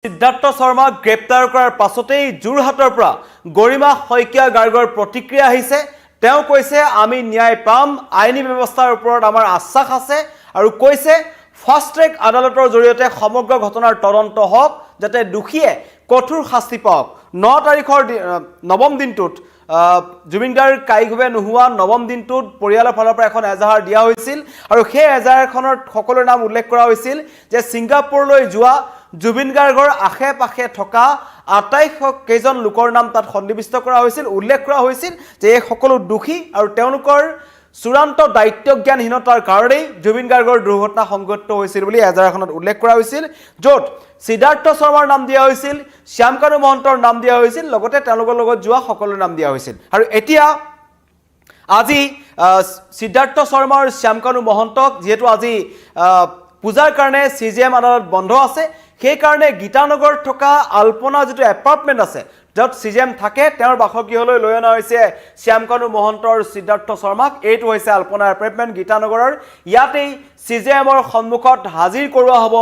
সিদ্ধাৰ্থ শৰ্মাক গ্ৰেপ্তাৰ কৰাৰ পাছতেই যোৰহাটৰ পৰা গৰিমা শইকীয়া গাৰ্গৰ প্ৰতিক্ৰিয়া আহিছে। তেওঁ কৈছে আমি ন্যায় পাম, আইনী ব্যৱস্থাৰ ওপৰত আমাৰ আশ্বাস আছে আৰু কৈছে ফাষ্ট ট্ৰেক আদালতৰ জৰিয়তে সমগ্ৰ ঘটনাৰ তদন্ত হওক যাতে দোষীয়ে কঠোৰ শাস্তি পাওক। 9 তাৰিখৰ নৱম দিনটোত জুবিন গাৰ্গ কাইঘূবে নোহোৱা নৱম দিনটোত পৰিয়ালৰ ফালৰ পৰা এখন এজাহাৰ দিয়া হৈছিল আৰু সেই এজাহাৰখনত সকলোৰ নাম উল্লেখ কৰা হৈছিল যে ছিংগাপুৰলৈ যোৱা জুবিন গাৰ্গৰ আশে পাশে থকা 28 কেইজন লোকৰ নাম তাত সন্নিবিষ্ট কৰা হৈছিল। উল্লেখ কৰা হৈছিল যে এই সকলো দোষী আৰু তেওঁলোকৰ চূড়ান্ত দায়িত্বজ্ঞানহীনতাৰ কাৰণেই জুবিন গাৰ্গৰ দুৰ্ঘটনা সংঘটিত হৈছিল বুলি এজাহাৰখনত উল্লেখ কৰা হৈছিল, য'ত সিদ্ধাৰ্থ শৰ্মাৰ নাম দিয়া হৈছিল, শ্যামকানু মহন্তৰ নাম দিয়া হৈছিল, লগতে তেওঁলোকৰ লগত যোৱা সকলোৰ নাম দিয়া হৈছিল। আৰু এতিয়া আজি সিদ্ধাৰ্থ শৰ্মা আৰু শ্যামকানু মহন্তক যিহেতু আজি পূজাৰ কাৰণে CJM আদালত বন্ধ আছে, সেইকাৰণে গীতানগৰত থকা আলপনা যিটো এপাৰ্টমেণ্ট আছে য'ত CJM থাকে তেওঁৰ বাসগৃহলৈ লৈ অনা হৈছে শ্যামকানু মহন্ত আৰু সিদ্ধাৰ্থ শৰ্মাক। এইটো হৈছে আলপনা এপাৰ্টমেণ্ট গীতানগৰৰ। ইয়াতেই CJMৰ সন্মুখত হাজিৰ কৰোৱা হ'ব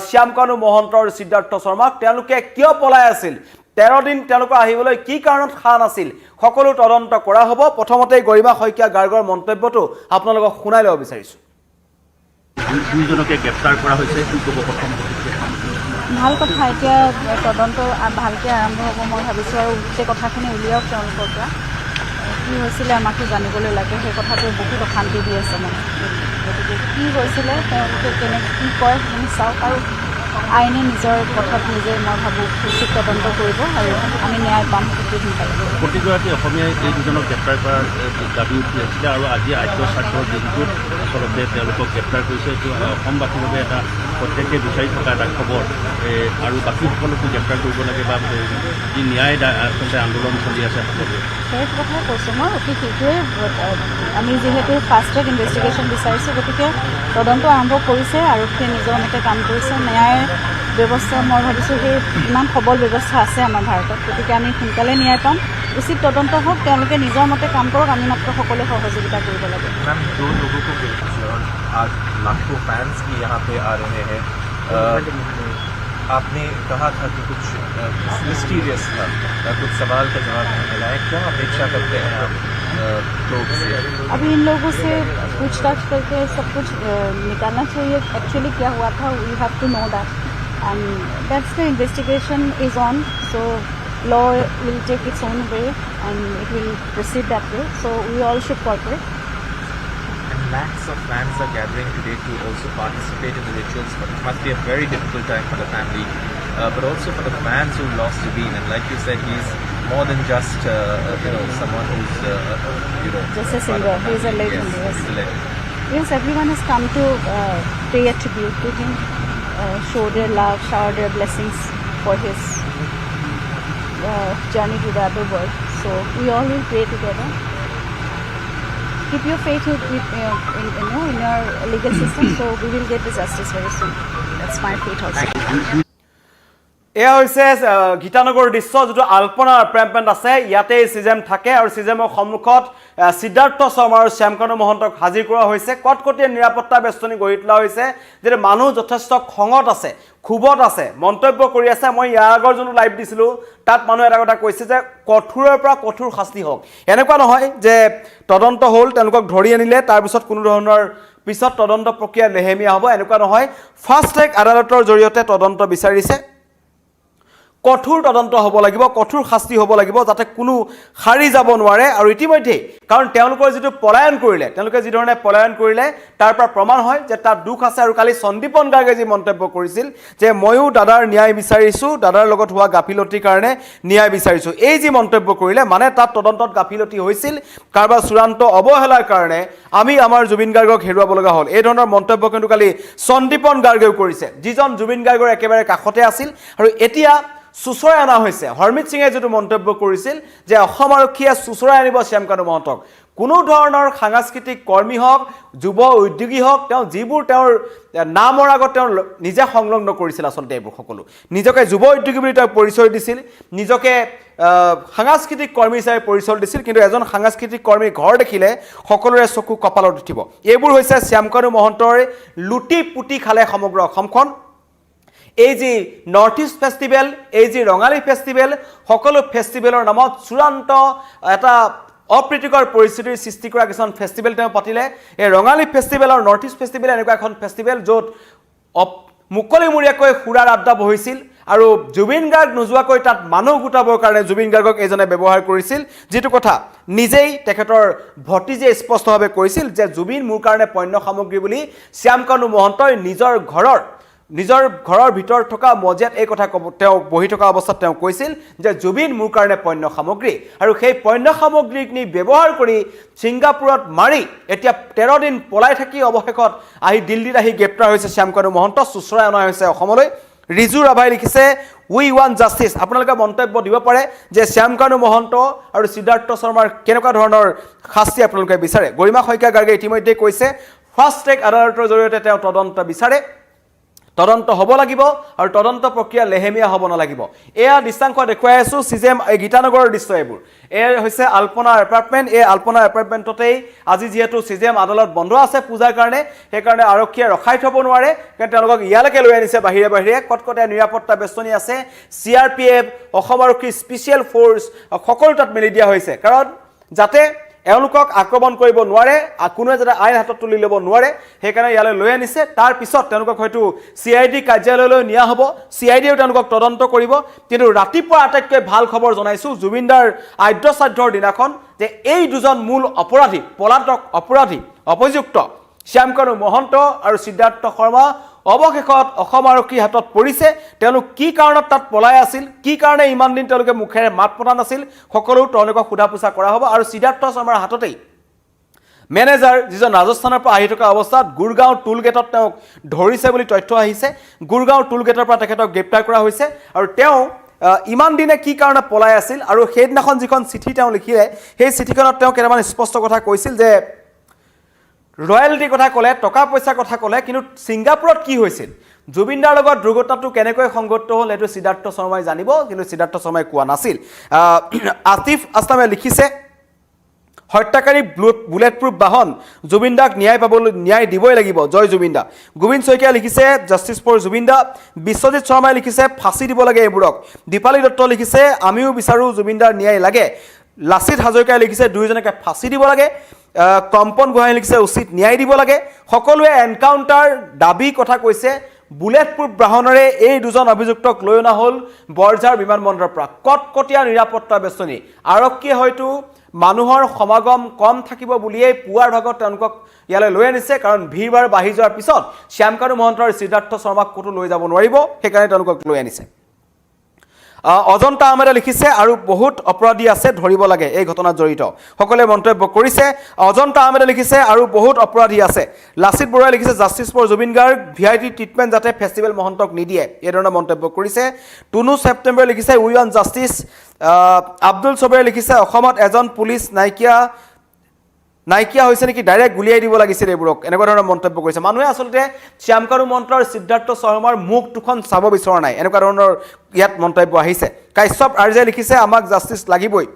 শ্যামকানু মহন্ত আৰু সিদ্ধাৰ্থ শৰ্মাক। তেওঁলোকে কিয় পলাই আছিল, 13 দিন তেওঁলোকৰ আহিবলৈ কি কাৰণত সান আছিল, সকলো তদন্ত কৰা হ'ব। প্ৰথমতে গৰিমা শইকীয়া গাৰ্গৰ মন্তব্যটো আপোনালোকক শুনাই ল'ব বিচাৰিছোঁ। দুইজনকে গ্ৰেপ্তাৰ কৰা হৈছে, কি ক'ব প্ৰথম? ভাল কথা, এতিয়া তদন্ত ভালকৈ আৰম্ভ হ'ব মই ভাবিছোঁ আৰু গোটেই কথাখিনি উলিয়াওক তেওঁলোকৰ পৰা। কি হৈছিলে আমাকো জানিবলৈ লাগে, সেই কথাটোৱে বহুত অশান্তি দি আছে মানে। গতিকে কি হৈছিলে তেওঁলোকে কি কয় সেইখিনি চাওক আৰু আইনে নিজৰ কথাত নিজে মই ভাবোঁ উচিত তদন্ত কৰিব আৰু আমি ন্যায় পাম সেইটো সোনকালে। প্ৰতিগৰাকী অসমীয়াই এই দুজনক গ্ৰেপ্তাৰ কৰাৰ দাবী উঠি আছিলে আৰু আজি আদ্য স্বাৰ্থৰ দিনটোত আচলতে তেওঁলোকক গ্ৰেপ্তাৰ কৰিছে। এইটো অসমবাসীৰ বাবে এটা প্ৰত্যেকে বিচাৰি থকা এটা খবৰ আৰু বাকীসকলকো গ্ৰেপ্তাৰ কৰিব লাগে বা যি ন্যায় আচলতে আন্দোলন চলি আছে সকলোৱে সেই কথাই কৈছোঁ মই। অতি শীঘ্ৰেই আমি যিহেতু ফাষ্ট ট্ৰেক ইনভেষ্টিগেশ্যন বিচাৰিছোঁ, গতিকে তদন্ত আৰম্ভ কৰিছে, আৰক্ষীয়ে নিজৰ মতে কাম কৰিছে। ন্যায় ব্যৱস্থা মই ভাবিছোঁ সেই ইমান সবল ব্যৱস্থা আছে আমাৰ ভাৰতত, গতিকে আমি সোনকালে ন্যায় পাম। উচিত তদন্ত হওক, তেওঁলোকে নিজৰ মতে কাম কৰক, আমি মাত্ৰ সকলোৱে সহযোগিতা কৰিব লাগে। मैम, 2 लोगों को गिरफ्तार और आज लाखों फैंस भी यहाँ पे आ रहे हैं। आपने कहा था कि कुछ मिस्टीरियस था, कुछ सवाल का जवाब नहीं मिला है, क्या अपेक्षा करते हैं आप लोग से? अभी इन लोगों से पूछताछ करके सब कुछ निकालना चाहिए एक्चुअली क्या हुआ था। We have to know that and that's the investigation is on, so law will take its own way and it will proceed that way, so we all should cooperate. And lakhs of fans are gathering today to also participate in the rituals, but it must be a very difficult time for the family, but also for the fans who lost Zubeen. And like you said, he's more than just someone who's just a singer. He is a legend. Yes, he's a legend. Yes, everyone has come to pay a tribute to him, show their love, shower their blessings for his journey to the other world. So we all will pray together. Keep your faith in our legal system, so we will get the justice very soon. That's my faith also. এয়া হৈছে গীতানগৰ দৃশ্য, যিটো আলপনা apartment আছে। ইয়াতে CJM থাকে আৰু CJMৰ সন্মুখত সিদ্ধাৰ্থ শৰ্মা আৰু শ্যামকানু মহন্তক হাজিৰ কৰা হৈছে। কটকটীয়া নিৰাপত্তা বেষ্টনী গঢ়ি তোলা হৈছে, যিটো মানুহ যথেষ্ট খঙত আছে, ক্ষোভত আছে, মন্তব্য কৰি আছে। মই ইয়াৰ আগৰ যোনটো লাইভ দিছিলোঁ তাত মানুহে এটা কথা কৈছে যে কঠোৰৰ পৰা কঠোৰ শাস্তি হওক। এনেকুৱা নহয় যে তদন্ত হ'ল, তেওঁলোকক ধৰি আনিলে তাৰপিছত কোনো ধৰণৰ পিছত তদন্ত প্ৰক্ৰিয়া লেহেমীয়া হ'ব, এনেকুৱা নহয়। ফাষ্ট ট্ৰেক আদালতৰ জৰিয়তে তদন্ত বিচাৰিছে। কঠোৰ তদন্ত হ'ব লাগিব, কঠোৰ শাস্তি হ'ব লাগিব, যাতে কোনো সাৰি যাব নোৱাৰে। আৰু ইতিমধ্যেই কাৰণ তেওঁলোকৰ যিটো পলায়ন কৰিলে, তেওঁলোকে যিধৰণে পলায়ন কৰিলে তাৰ পৰা প্ৰমাণ হয় যে তাত দুখ আছে। আৰু কালি সন্দীপন গাৰ্গে যি মন্তব্য কৰিছিল যে ময়ো দাদাৰ ন্যায় বিচাৰিছোঁ, দাদাৰ লগত হোৱা গাফিলতিৰ কাৰণে ন্যায় বিচাৰিছোঁ, এই যি মন্তব্য কৰিলে মানে তাত তদন্তত গাফিলতি হৈছিল, কাৰোবাৰ চূড়ান্ত অৱহেলাৰ কাৰণে আমি আমাৰ জুবিন গাৰ্গক হেৰুৱাব লগা হ'ল, এই ধৰণৰ মন্তব্য কিন্তু কালি সন্দীপন গাৰ্গেও কৰিছে, যিজন জুবিন গাৰ্গৰ একেবাৰে কাষতে আছিল। আৰু এতিয়া চুচৰাই অনা হৈছে। হৰমিত সিঙে যিটো মন্তব্য কৰিছিল যে অসম আৰক্ষীয়ে চুচৰাই আনিব শ্যামকানু মহন্তক, কোনো ধৰণৰ সাংস্কৃতিক কৰ্মী হওক, যুৱ উদ্যোগী হওক, তেওঁ যিবোৰ তেওঁৰ নামৰ আগত তেওঁ নিজে সংলগ্ন কৰিছিল, আচলতে এইবোৰ সকলো নিজকে যুৱ উদ্যোগী বুলি তেওঁ পৰিচয় দিছিল, নিজকে সাংস্কৃতিক কৰ্মী হিচাপে পৰিচয় দিছিল। কিন্তু এজন সাংস্কৃতিক কৰ্মীৰ ঘৰ দেখিলে সকলোৰে চকু কপালত উঠিব। এইবোৰ হৈছে শ্যামকানু মহন্তৰ লুটি পুতি খালে সমগ্ৰ অসমখন। এই যি নৰ্থ ইষ্ট ফেষ্টিভেল, এই যি ৰঙালী ফেষ্টিভেল, সকলো ফেষ্টিভেলৰ নামত চূড়ান্ত এটা অপ্ৰীতিকৰ পৰিস্থিতিৰ সৃষ্টি কৰা কিছুমান ফেষ্টিভেল তেওঁ পাতিলে। এই ৰঙালী ফেষ্টিভেল আৰু নৰ্থ ইষ্ট ফেষ্টিভেল এনেকুৱা এখন ফেষ্টিভেল য'ত মুকলিমূৰীয়াকৈ সুৰাৰ আড্ডা বহিছিল আৰু জুবিন গাৰ্গ নোযোৱাকৈ তাত মানুহ গোটাবৰ কাৰণে জুবিন গাৰ্গক এজনে ব্যৱহাৰ কৰিছিল, যিটো কথা নিজেই তেখেতৰ ভতিজে স্পষ্টভাৱে কৈছিল যে জুবিন মোৰ কাৰণে পণ্য সামগ্ৰী বুলি শ্যামকানু মহন্তই নিজৰ ঘৰৰ ভিতৰত থকা মজিয়াত এই কথা তেওঁ বহি থকা অৱস্থাত তেওঁ কৈছিল যে জুবিন মোৰ কাৰণে পণ্য সামগ্ৰী, আৰু সেই পণ্য সামগ্ৰীখিনি ব্যৱহাৰ কৰি ছিংগাপুৰত মাৰি এতিয়া 13 দিন পলাই থাকি অৱশেষত দিল্লীত আহি গ্ৰেপ্তাৰ হৈছে শ্যামকানু মহন্ত, চুচৰাই অনা হৈছে অসমলৈ। ৰিজু ৰাভাই লিখিছে উই ৱান্ট জাষ্টিছ। আপোনালোকে মন্তব্য দিব পাৰে যে শ্যামকানু মহন্ত আৰু সিদ্ধাৰ্থ শৰ্মাৰ কেনেকুৱা ধৰণৰ শাস্তি আপোনালোকে বিচাৰে। গৰিমা শইকীয়া গাৰ্গে ইতিমধ্যে কৈছে ফাষ্ট ট্ৰেক আদালতৰ জৰিয়তে তেওঁ তদন্ত বিচাৰে, তদন্ত হ'ব লাগিব আৰু তদন্ত প্ৰক্ৰিয়া লেহেমীয়া হ'ব নালাগিব। এয়া দৃশ্যাংশ দেখুৱাই আছোঁ চিজেম গীতানগৰৰ দৃশ্য এইবোৰ। এয়া হৈছে আলপনা এপাৰ্টমেণ্ট। এই আলপনা এপাৰ্টমেণ্টতেই আজি যিহেতু চিজেম আদালত বন্ধ আছে পূজাৰ কাৰণে, সেইকাৰণে আৰক্ষীয়ে ৰখাই থ'ব নোৱাৰে, কাৰণ তেওঁলোকক ইয়ালৈকে লৈ আনিছে বাহিৰে বাহিৰে। কটকটীয়া নিৰাপত্তা বেষ্টনী আছে, CRPF, অসম আৰক্ষী স্পেচিয়েল ফ'ৰ্চ সকলো তাত মেলি দিয়া হৈছে, কাৰণ যাতে এওঁলোকক আক্ৰমণ কৰিব নোৱাৰে, কোনোৱে যাতে আইন হাতত তুলি ল'ব নোৱাৰে, সেইকাৰণে ইয়ালৈ লৈ আনিছে। তাৰ পিছত তেওঁলোকক হয়তো CID কাৰ্যালয়লৈ নিয়া হ'ব, CIDয়েও তেওঁলোকক তদন্ত কৰিব। কিন্তু ৰাতিপুৱা আটাইতকৈ ভাল খবৰ জনাইছোঁ জুবিনদাৰ আদ্যশ্ৰাদ্ধৰ দিনাখন যে এই দুজন মূল অপৰাধী, পলাতক অপৰাধী, অপযুক্ত শ্যামকানু মহন্ত আৰু সিদ্ধাৰ্থ শৰ্মা অৱশেষত অসম আৰক্ষীৰ হাতত পৰিছে। তেওঁলোক কি কাৰণত তাত পলাই আছিল, কি কাৰণে ইমান দিন তেওঁলোকে মুখেৰে মাত পতা নাছিল, সকলো তেওঁলোকক সোধা পোছা কৰা হ'ব। আৰু সিদ্ধাৰ্থ শৰ্মাৰ হাততেই মেনেজাৰ যিজন ৰাজস্থানৰ পৰা আহি থকা অৱস্থাত গুৰগাঁও টোল গেটত তেওঁক ধৰিছে বুলি তথ্য আহিছে। গুৰগাঁও টোল গেটৰ পৰা তেখেতক গ্ৰেপ্তাৰ কৰা হৈছে আৰু তেওঁ ইমান দিনে কি কাৰণে পলাই আছিল, আৰু সেইদিনাখন যিখন চিঠি তেওঁ লিখিলে সেই চিঠিখনত তেওঁ কেইটামান স্পষ্ট কথা কৈছিল যে ৰয়েলিটিৰ কথা ক'লে, টকা পইচাৰ কথা ক'লে, কিন্তু ছিংগাপুৰত কি হৈছিল, জুবিনদাৰ লগত দুৰ্ঘটনাটো কেনেকৈ সংঘটিত হ'ল সেইটো সিদ্ধাৰ্থ শৰ্মাই জানিব, কিন্তু সিদ্ধাৰ্থ শৰ্মাই কোৱা নাছিল। আতিফ আছলামে লিখিছে হত্যাকাৰী বুলেট প্ৰুফ বাহন, জুবিনদাক ন্যায় দিবই লাগিব, জয় জুবিনদা। গোবিন্দ শইকীয়া লিখিছে জাষ্টিছ ফৰ জুবিনদা। বিশ্বজিৎ শৰ্মাই লিখিছে ফাঁচি দিব লাগে এইবোৰক। দীপালী দত্ত লিখিছে আমিও বিচাৰোঁ জুবিনদাৰ ন্যায় লাগে। লাচিত হাজৰিকাই লিখিছে দুয়োজনকে ফাঁচি দিব লাগে। কম্পন গোহাঁই লিখিছে উচিত ন্যায় দিব লাগে। সকলোৱে এনকাউণ্টাৰ দাবী কথা কৈছে। বুলেট প্ৰুফ বাহনেৰে এই দুজন অভিযুক্তক লৈ অনা হ'ল বৰঝাৰ বিমানবন্দৰৰ পৰা। কটকটীয়া নিৰাপত্তা বেষ্টনী, আৰক্ষীয়ে হয়তো মানুহৰ সমাগম কম থাকিব বুলিয়েই পুৱাৰ ভাগত তেওঁলোকক ইয়ালৈ লৈ আনিছে, কাৰণ ভিৰ ভাৰ বাঢ়ি যোৱাৰ পিছত শ্যামকানু মহন্ত আৰু সিদ্ধাৰ্থ শৰ্মাক ক'তো লৈ যাব নোৱাৰিব, সেইকাৰণে তেওঁলোকক লৈ আনিছে। অজন্তা আহমেদে লিখিছে আৰু বহুত অপৰাধী আছে ধৰিব লাগে এই ঘটনাত জড়িত, সকলোৱে মন্তব্য কৰিছে। অজন্তা আহমেদে লিখিছে আৰু বহুত অপৰাধী আছে। লাচিত বৰুৱাই লিখিছে justice for Zubeen Garg, VIP treatment যাতে ফেষ্টিভেল মহন্তক নিদিয়ে, এই ধৰণৰ মন্তব্য কৰিছে। টুনু ছেপ্টেম্বৰে লিখিছে উই ৱান্ট জাষ্টিছ। আব্দুল ছবেৰে লিখিছে অসমত এজন পুলিচ নাইকিয়া হৈছে নেকি, ডাইৰেক্ট গুলিয়াই দিব লাগিছিল এইবোৰক, এনেকুৱা ধৰণৰ মন্তব্য কৰিছে। মানুহে আচলতে শ্যামকানু মহন্ত আৰু সিদ্ধাৰ্থ শৰ্মাৰ মুখ দুখন চাব বিচৰা নাই, এনেকুৱা ধৰণৰ ইয়াত মন্তব্য আহিছে। কাশ্যপ আৰ্যে লিখিছে আমাক জাষ্টিছ লাগিবই।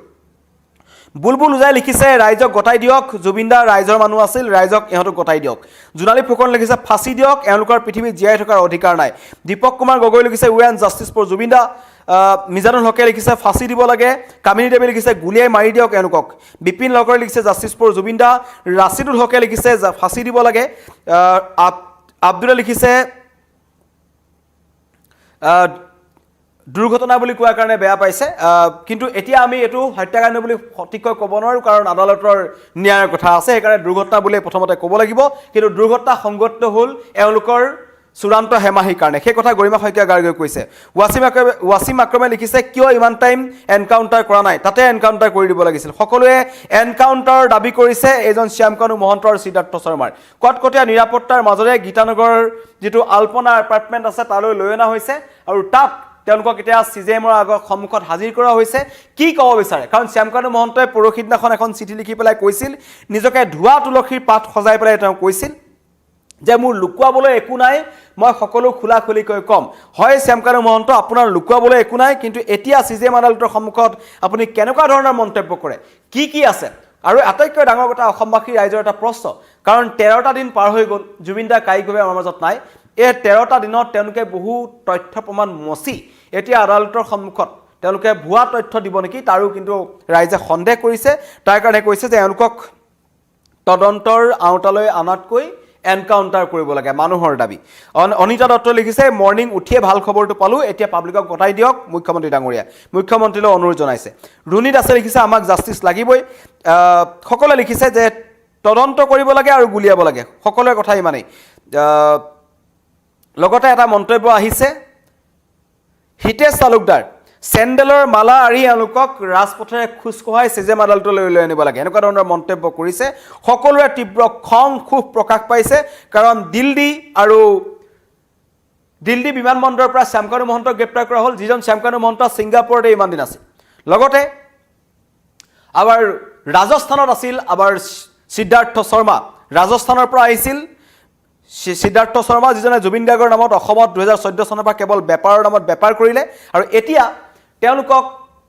বুলবুল উজাই লিখিছে ৰাইজক গতাই দিয়ক, জুবিনদা ৰাইজৰ মানুহ আছিল, ৰাইজক ইহঁতক গতাই দিয়ক। জোনালী ফুকন লিখিছে ফাঁচি দিয়ক, এওঁলোকৰ পৃথিৱীত জীয়াই থকাৰ অধিকাৰ নাই। দীপক কুমাৰ গগৈ লিখিছে উই ৱান্ট জাষ্টিছ ফৰ জুবিনদা। মিজানুল হকে লিখিছে ফাঁচি দিব লাগে। কামিনী দেৱী লিখিছে গুলিয়াই মাৰি দিয়ক এওঁলোকক। বিপিন লগৰে লিখিছে জাষ্টিছ ফৰ জুবিনদা। ৰাছিদুল হকে লিখিছে ফাঁচি দিব লাগে। আব্দুলে লিখিছে দুৰ্ঘটনা বুলি কোৱাৰ কাৰণে বেয়া পাইছে, কিন্তু এতিয়া আমি এইটো হত্যাকাণ্ড বুলি সঠিককৈ ক'ব নোৱাৰোঁ, কাৰণ আদালতৰ ন্যায়ৰ কথা আছে, সেইকাৰণে দুৰ্ঘটনা বুলিয়ে প্ৰথমতে ক'ব লাগিব। কিন্তু দুৰ্ঘটনা সংঘটিত হ'ল এওঁলোকৰ চূড়ান্ত হেমাহিৰ কাৰণে, সেই কথা গৰিমা শইকীয়া গাৰ্গে কৈছে। ৱাছিম আক্ৰমে লিখিছে কিয় ইমান টাইম এনকাউণ্টাৰ কৰা নাই, তাতে এনকাউণ্টাৰ কৰি দিব লাগিছিল। সকলোৱে এনকাউণ্টাৰ দাবী কৰিছে এইজন শ্যামকানু মহন্ত আৰু সিদ্ধাৰ্থ শৰ্মাৰ। কটকটীয়া নিৰাপত্তাৰ মাজেৰে গীতানগৰৰ যিটো আলপনা এপাৰ্টমেণ্ট আছে তালৈ লৈ অনা হৈছে, আৰু তাত তেওঁলোকক এতিয়া চিজেমৰ আগৰ সন্মুখত হাজিৰ কৰা হৈছে। কি ক'ব বিচাৰে, কাৰণ শ্যামকানু মহন্তই পৰহি দিনাখন এখন চিঠি লিখি পেলাই কৈছিল, নিজকে ধোৱা তুলসীৰ পাত সজাই পেলাই তেওঁ কৈছিল যে মোৰ লুকুৱাবলৈ একো নাই, মই সকলো খোলা খুলিকৈ ক'ম। হয় শ্যামকানু মহন্ত, আপোনাৰ লুকুৱাবলৈ একো নাই, কিন্তু এতিয়া চিজেম আদালতৰ সন্মুখত আপুনি কেনেকুৱা ধৰণৰ মন্তব্য কৰে, কি আছে? আৰু আটাইতকৈ ডাঙৰ কথা অসমবাসী ৰাইজৰ এটা প্ৰশ্ন, কাৰণ 13টা দিন পাৰ হৈ গ'ল, জুবিনদা কায়িকভাৱে আমাৰ মাজত নাই। এই 13টা দিনত তেওঁলোকে বহু তথ্য প্ৰমাণ মচি এতিয়া আদালতৰ সন্মুখত তেওঁলোকে ভুৱা তথ্য দিব নেকি তাৰো কিন্তু ৰাইজে সন্দেহ কৰিছে তাৰ কাৰণে কৈছে যে এওঁলোকক তদন্তৰ আওতালৈ আনাতকৈ এনকাউণ্টাৰ কৰিব লাগে মানুহৰ দাবী অনিতা দত্ত লিখিছে মৰ্নিং উঠিয়ে ভাল খবৰটো পালোঁ এতিয়া পাব্লিকক গতাই দিয়ক মুখ্যমন্ত্ৰী ডাঙৰীয়া মুখ্যমন্ত্ৰীলৈ অনুৰোধ জনাইছে ৰুণী দাসে লিখিছে আমাক জাষ্টিছ লাগিবই সকলোৱে লিখিছে যে তদন্ত কৰিব লাগে আৰু গুলিয়াব লাগে সকলোৰে কথা ইমানেই লগতে এটা মন্তব্য আহিছে হিতেশ তালুকদাৰ চেণ্ডেলৰ মালা আৰি এওঁলোকক ৰাজপথেৰে খোজ কঢ়াই চিজেম আদালতলৈ লৈ আনিব লাগে এনেকুৱা ধৰণৰ মন্তব্য কৰিছে সকলোৰে তীব্ৰ খং ক্ষোভ প্ৰকাশ পাইছে কাৰণ দিল্লী বিমানবন্দৰৰ পৰা শ্যামকানু মহন্তক গ্ৰেপ্তাৰ কৰা হ'ল যিজন শ্যামকানু মহন্ত ছিংগাপুৰতে ইমান দিন আছিল লগতে আবাৰ ৰাজস্থানত আছিল আবাৰ সিদ্ধাৰ্থ শৰ্মা ৰাজস্থানৰ পৰা আহিছিল সিদ্ধাৰ্থ শৰ্মা যিজনে জুবিন গাৰ্গৰ নামত অসমত 2014 চনৰ পৰা কেৱল বেপাৰৰ নামত বেপাৰ কৰিলে আৰু এতিয়া তেওঁলোকক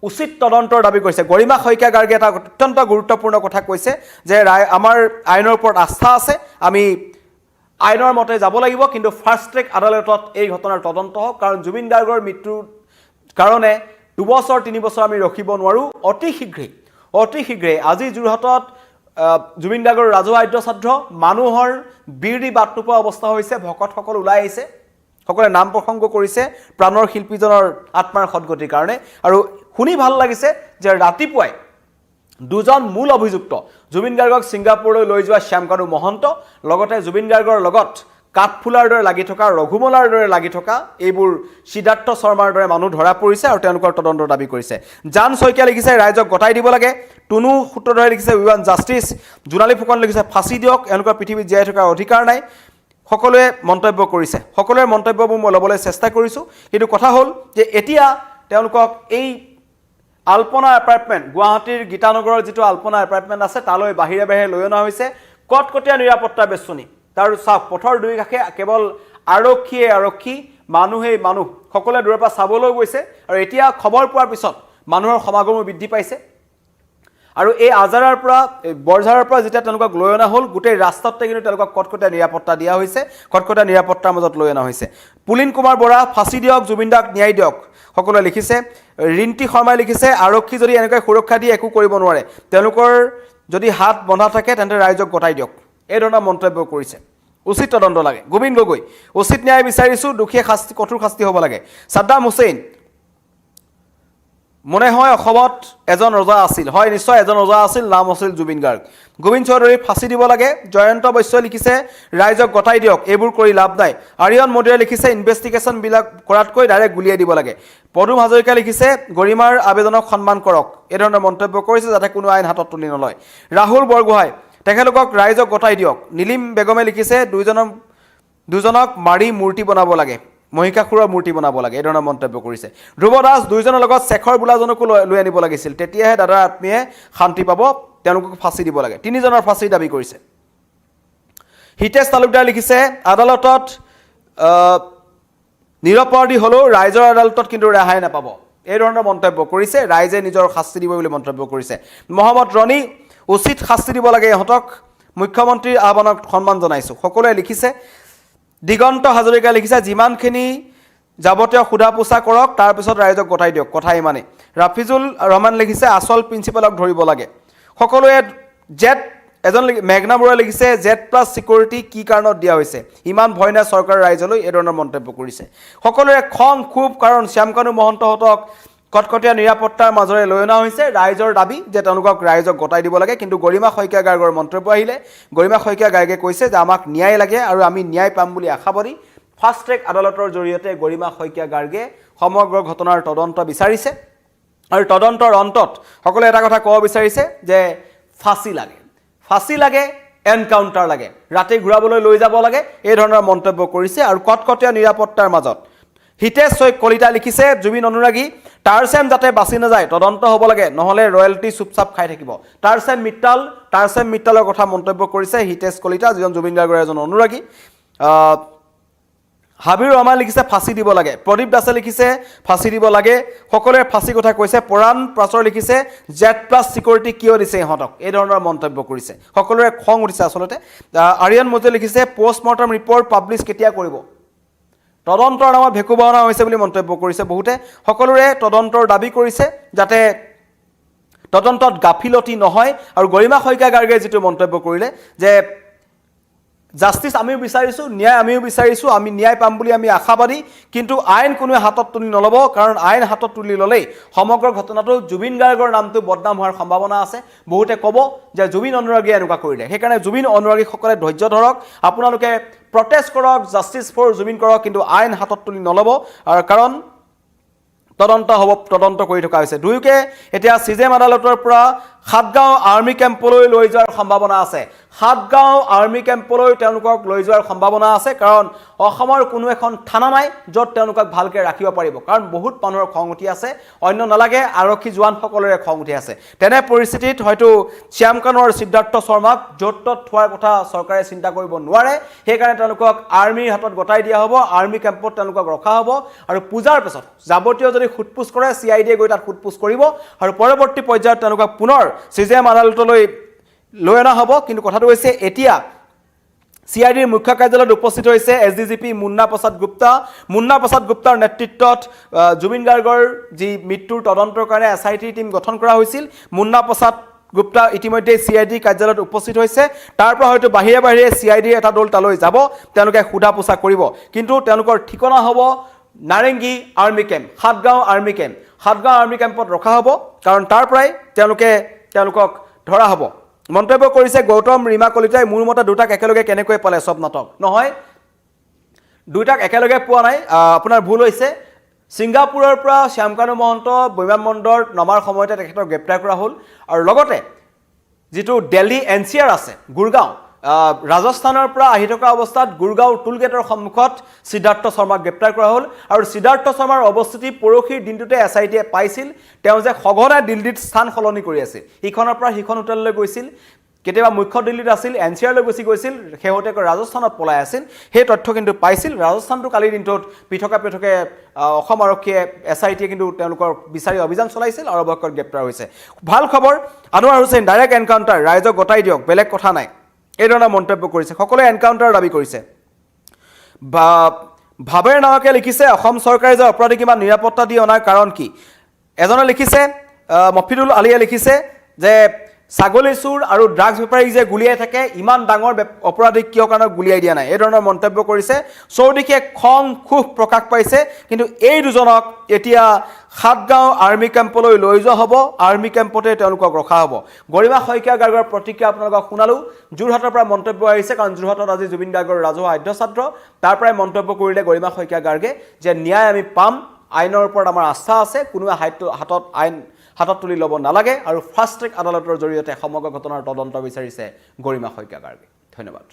উচিত তদন্তৰ দাবী কৰিছে গৰিমা শইকীয়া গাৰ্গে এটা অত্যন্ত গুৰুত্বপূৰ্ণ কথা কৈছে যে আমাৰ আইনৰ ওপৰত আস্থা আছে আমি আইনৰ মতে যাব লাগিব কিন্তু ফাৰ্ষ্ট ট্ৰেক আদালতত এই ঘটনাৰ তদন্ত হওক কাৰণ জুবিন গাৰ্গৰ মৃত্যুৰ কাৰণে 2 বছৰ 3 বছৰ আমি ৰখিব নোৱাৰো অতি শীঘ্ৰে আজি যোৰহাটত জুবিন গাৰ্গৰ ৰাজহুৱা আদ্যশ্ৰাদ্ধ মানুহৰ বিৰদি বাট নোপোৱা অৱস্থা হৈছে ভকতসকল ওলাই আহিছে সকলে নাম প্ৰসংগ কৰিছে প্ৰাণৰ শিল্পীজনৰ আত্মাৰ সদগতিৰ কাৰণে আৰু শুনি ভাল লাগিছে যে ৰাতিপুৱাই দুজন মূল অভিযুক্ত জুবিন গাৰ্গক ছিংগাপুৰলৈ লৈ যোৱা শ্যামকানু মহন্ত লগতে জুবিন গাৰ্গৰ লগত কাঠফুলাৰ দৰে লাগি থকা ৰঘুমলাৰ দৰে লাগি থকা এইবোৰ সিদ্ধাৰ্থ শৰ্মাৰ দৰে মানুহ ধৰা পৰিছে আৰু তেওঁলোকৰ তদন্তৰ দাবী কৰিছে জান শইকীয়া লিখিছে ৰাইজক গতাই দিব লাগে টুনু সূত্ৰধৰে লিখিছে we want justice Jonali Phukan লিখিছে ফাঁচি দিয়ক এওঁলোকৰ পৃথিৱীত জীয়াই থকাৰ অধিকাৰ নাই সকলোৱে মন্তব্য কৰিছে সকলোৰে মন্তব্যবোৰ মই ল'বলৈ চেষ্টা কৰিছোঁ কিন্তু কথা হ'ল যে এতিয়া তেওঁলোকক এই আলপনা এপাৰ্টমেণ্ট গুৱাহাটীৰ গীতানগৰৰ যিটো আলপনা এপাৰ্টমেণ্ট আছে তালৈ বাহিৰে লৈ অনা হৈছে কটকটীয়া নিৰাপত্তাৰ বেষ্টনী তাৰ চাওক পথৰ দুই কাষে কেৱল আৰক্ষী মানুহ সকলোৱে দূৰৰ পৰা চাবলৈ গৈছে আৰু এতিয়া খবৰ পোৱাৰ পিছত মানুহৰ সমাগমো বৃদ্ধি পাইছে আৰু এই আজাৰাৰ পৰা বৰঝাৰৰ পৰা যেতিয়া তেওঁলোকক লৈ অনা হ'ল গোটেই ৰাস্তাতে কিন্তু তেওঁলোকক কটকটীয়া নিৰাপত্তা দিয়া হৈছে কটকটীয়া নিৰাপত্তাৰ মাজত লৈ অনা হৈছে পুলিন কুমাৰ বৰা ফাঁচি দিয়ক জুবিন দাক ন্যায় দিয়ক সকলোৱে লিখিছে ৰিণ্টি শৰ্মাই লিখিছে আৰক্ষী যদি এনেকৈ সুৰক্ষা দিয়ে একো কৰিব নোৱাৰে তেওঁলোকৰ যদি হাত বন্ধা থাকে তেন্তে ৰাইজক গতাই দিয়ক এই ধৰণৰ মন্তব্য কৰিছে উচিত তদন্ত লাগে গোবিন্দ গগৈ উচিত ন্যায় বিচাৰিছোঁ দুখীয়া কঠোৰ শাস্তি হ'ব লাগে সাদ্দাম হুছেইন মনে হয় অসমত এজন ৰজা আছিল হয় নিশ্চয় এজন ৰজা আছিল নাম আছিল জুবিন গাৰ্গ গোবিন্দ চৌধুৰী ফাঁচি দিব লাগে জয়ন্ত বৈশ্যই লিখিছে ৰাইজক গতাই দিয়ক এইবোৰ কৰি লাভ নাই আৰিয়ন মোদীয়ে লিখিছে ইনভেষ্টিগেশ্যনবিলাক কৰাতকৈ ডাইৰেক্ট গুলিয়াই দিব লাগে পদুম হাজৰিকা লিখিছে গৰিমাৰ আবেদনক সন্মান কৰক এই ধৰণৰ মন্তব্য কৰিছে যাতে কোনো আইন হাতত তুলি নলয় ৰাহুল বৰগোহাঁই তেখেতলোকক ৰাইজক গতাই দিয়ক নীলিম বেগমে লিখিছে দুজনক মাৰি মূৰ্তি বনাব লাগে মহিষাসুৰৰ মূৰ্তি বনাব লাগে এই ধৰণৰ মন্তব্য কৰিছে ধ্ৰুৱ দাস দুইজনৰ লগত শেখৰ বোলাজনকো লৈ আনিব লাগিছিল তেতিয়াহে দাদাৰ আত্মীয়ে শান্তি পাব তেওঁলোকক ফাঁচি দিব লাগে 3 জনৰ ফাঁচি দাবী কৰিছে হিতেশ তালুকদাৰ লিখিছে আদালতত নিৰপৰাধী হ'লেও ৰাইজৰ আদালতত কিন্তু ৰেহাই নাপাব এই ধৰণৰ মন্তব্য কৰিছে ৰাইজে নিজৰ শাস্তি দিব বুলি মন্তব্য কৰিছে মহম্মদ ৰনি উচিত শাস্তি দিব লাগে ইহঁতক মুখ্যমন্ত্ৰীৰ আহ্বানক সন্মান জনাইছোঁ সকলোৱে লিখিছে দিগন্ত হাজৰিকা লিখিছে যিমানখিনি যাৱতীয় সোধা পোছা কৰক তাৰপিছত ৰাইজক গতাই দিয়ক কথা ইমানেই ৰাফিজুল ৰহমান লিখিছে আচল প্ৰিন্সিপালক ধৰিব লাগে সকলোৱে এজন মেঘনা বৰুৱাই লিখিছে Z+ ছিকিউৰিটি কি কাৰণত দিয়া হৈছে ইমান ভয় নাই চৰকাৰ ৰাইজলৈ এই ধৰণৰ মন্তব্য কৰিছে সকলোৰে খং ক্ষোভ কাৰণ শ্যামকানু মহন্তহঁতক কটকটীয়া নিৰাপত্তাৰ মাজৰে লৈ অনা হৈছে ৰাইজৰ দাবী যে তেওঁলোকক ৰাইজক গতাই দিব লাগে কিন্তু গৰিমা শইকীয়া গাৰ্গৰ মন্তব্য আহিলে গৰিমা শইকীয়া গাৰ্গে কৈছে যে আমাক ন্যায় লাগে আৰু আমি ন্যায় পাম বুলি আশাবাদী ফাৰ্ষ্ট ট্ৰেক আদালতৰ জৰিয়তে গৰিমা শইকীয়া গাৰ্গে সমগ্ৰ ঘটনাৰ তদন্ত বিচাৰিছে আৰু তদন্তৰ অন্তত সকলোৱে এটা কথা ক'ব বিচাৰিছে যে ফাঁচি লাগে এনকাউণ্টাৰ লাগে ৰাতি ঘূৰাবলৈ লৈ যাব লাগে এই ধৰণৰ মন্তব্য কৰিছে আৰু কটকটীয়া নিৰাপত্তাৰ মাজত হিতেশ কলিতা লিখিছে জুবিন অনুৰাগী টাৰচেম যাতে বাচি নাযায় তদন্ত হ'ব লাগে নহ'লে ৰয়েলটি চুপচাপ খাই থাকিব টাৰচেম মিত্তালৰ কথা মন্তব্য কৰিছে হিতেশ কলিতা যিজন জুবিন গাৰ্গৰ এজন অনুৰাগী হাবিৰ ৰহমান লিখিছে ফাঁচি দিব লাগে প্ৰদীপ দাসে লিখিছে ফাঁচি দিব লাগে সকলোৱে ফাঁচি কথা কৈছে পৰাণ প্ৰাচৰ লিখিছে Z+ ছিকিউৰিটি কিয় দিছে ইহঁতক এই ধৰণৰ মন্তব্য কৰিছে সকলোৰে খং উঠিছে আচলতে আৰিয়ান মোজে লিখিছে পষ্টমৰ্টম ৰিপৰ্ট পাব্লিছ কেতিয়া কৰিব তদন্তৰ নামত ভেকু বহনা হৈছে বুলি মন্তব্য কৰিছে বহুতে সকলোৰে তদন্তৰ দাবী কৰিছে যাতে তদন্তত গাফিলতি নহয় আৰু গৰিমা শইকীয়া গাৰ্গে যেটো মন্তব্য কৰিলে যে জাস্টিস আমিও বিচাৰিছো ন্যায় আমিও বিচাৰিছো আমি ন্যায় পাম বুলি আমি আশাবাদী কিন্তু আইন কোনোৱে হাতত তুলি নলব কাৰণ আইন হাতত তুলি ললেই সমগ্ৰ ঘটনাটো জুবিন গাৰ্গৰ নামটো বদনাম হোৱাৰ সম্ভাৱনা আছে বহুতে ক'ব যে জুবিন অনুৰাগী এনেকুৱা কৰিলে সেইকাৰণে জুবিন অনুৰাগীসকলে ধৈৰ্য ধৰক আপোনালোকে প্ৰটেষ্ট কৰক জাস্টিস ফৰ জুবিন কৰক কিন্তু আইন হাতত তুলি নলব আৰু কাৰণ তদন্ত কৰি থকা হৈছে দুয়োকে এতিয়া সিজেম আদালতৰ পৰা সাতগাঁও আৰ্মি কেম্পলৈ লৈ যোৱাৰ সম্ভাৱনা আছে সাতগাঁও আৰ্মি কেম্পলৈ তেওঁলোকক লৈ যোৱাৰ সম্ভাৱনা আছে কাৰণ অসমৰ কোনো এখন থানা নাই য'ত তেওঁলোকক ভালকে ৰাখিব পাৰিব কাৰণ বহুত মানুহৰ খং উঠি আছে অন্য নালাগে আৰক্ষী জোৱানসকলৰে খং উঠি আছে তেনে পৰিস্থিতিত হয়তো শ্যামকানৰ সিদ্ধাৰ্থ শৰ্মাক য'ত থোৱাৰ কথা চৰকাৰে চিন্তা কৰিব নোৱাৰে সেইকাৰণে তেওঁলোকক আৰ্মিৰ হাতত গতাই দিয়া হ'ব আৰ্মি কেম্পত তেওঁলোকক ৰখা হ'ব আৰু পূজাৰ পিছত যাৱতীয় যদি খুটপুছ কৰে CID গৈ তাত খুটপুছ কৰিব আৰু পৰৱৰ্তী পৰ্যায়ত তেওঁলোকক পুনৰ সিজেম আদালতলৈ লৈ অনা হ'ব কিন্তু কথাটো হৈছে এতিয়া CIDৰ মুখ্য কাৰ্যালয়ত উপস্থিত হৈছে SDGP মুন্না প্ৰসাদ গুপ্তাৰ নেতৃত্বত জুবিন গাৰ্গৰ যি মৃত্যুৰ তদন্তৰ কাৰণে SIT টিম গঠন কৰা হৈছিল মুন্না প্ৰসাদ গুপ্তা ইতিমধ্যে CID কাৰ্যালয়ত উপস্থিত হৈছে তাৰ পৰা হয়তো বাহিৰে CID এটা দল তালৈ যাব তেওঁলোকে খুদা পোছা কৰিব কিন্তু তেওঁলোকৰ ঠিকনা হ'ব নাৰেংগী আৰ্মি কেম্প সাতগাঁও আৰ্মি কেম্পত ৰখা হ'ব কাৰণ তাৰ পৰাই তেওঁলোকক ধৰা হ'ব মন্তব্য কৰিছে গৌতম ৰীমা কলিতাই মোৰ মতে দুটাক একেলগে কেনেকৈ পালে সব নাটক নহয় দুটাক একেলগে পোৱা নাই আপোনাৰ ভুল হৈছে সিংগাপুৰৰ পৰা শ্যামকানু মহন্ত বিমানবন্দৰত নমাৰ সময়তে তেখেতক গ্ৰেপ্তাৰ কৰা হ'ল আৰু লগতে যেটো দিল্লী NCR আছে গুৰগাঁও ৰাজস্থানৰ পৰা আহি থকা অৱস্থাত গুৰগাঁও টুলগেটৰ সন্মুখত সিদ্ধাৰ্থ শৰ্মাক গ্ৰেপ্তাৰ কৰা হ'ল আৰু সিদ্ধাৰ্থ শৰ্মাৰ অৱস্থিতি পৰখীৰ দিনটোতে SIT পাইছিল তেওঁ যে সঘনাই দিল্লীত স্থান সলনি কৰি আছিল ইখনৰ পৰা সিখন হোটেললৈ গৈছিল কেতিয়াবা মুখ্য দিল্লীত আছিল NCR লৈ গৈছিল হেহতেকৈ ৰাজস্থানত পলাই আছিল সেই তথ্য কিন্তু পাইছিল ৰাজস্থানটো কালি দিনটোত পৃথকে অসম আৰক্ষীয়ে SIT কিন্তু তেওঁলোকৰ বিচাৰি অভিযান চলাইছিল আৰু অৱশেষত গ্ৰেপ্তাৰ হৈছে ভাল খবৰ আনোৱাৰ হুছেইন ডাইৰেক্ট এনকাউন্টাৰ ৰাইজক গতাই দিয়ক বেলেগ কথা নাই এই ধৰণৰ মন্তব্য কৰিছে সকলোৱে এনকাউন্টাৰ দাবী কৰিছে ভাবেৰ নাৱকে লিখিছে অসম চৰকাৰে যে অপৰাধীক ইমান নিৰাপত্তা দি অনাৰ কাৰণ কি এজনে লিখিছে মফিদুল আলিয়ে লিখিছে যে ছাগলী চুৰ আৰু ড্ৰাগছ বেপাৰী যে গুলিয়াই থাকে ইমান ডাঙৰ অপৰাধীক কিয় কাৰণে গুলিয়াই দিয়া নাই এই ধৰণৰ মন্তব্য কৰিছে চৌদিশে খং খুব প্ৰকাশ পাইছে কিন্তু এই দুজনক এতিয়া সাতগাঁও আৰ্মি কেম্পলৈ লৈ যোৱা হ'ব আৰ্মি কেম্পতে তেওঁলোকক ৰখা হ'ব গৰিমা শইকীয়া গাৰ্গৰ প্ৰতিক্ৰিয়া আপোনালোকক শুনালো যোৰহাটৰ পৰা মন্তব্য আহিছে কাৰণ যোৰহাটত আজি জুবিন গাৰ্গৰ ৰাজহুৱা আদ্য ছাত্ৰ তাৰ পৰাই মন্তব্য কৰিলে গৰিমা শইকীয়া গাৰ্গে যে ন্যায় আমি পাম আইনৰ ওপৰত আমাৰ আস্থা আছে কোনোৱে হাতত তুলি ল'ব নালাগে আৰু ফাষ্ট ট্ৰেক আদালতৰ জৰিয়তে সমগ্ৰ ঘটনাৰ তদন্ত বিচাৰিছে গৰিমা শইকীয়া গাৰ্গে ধন্যবাদ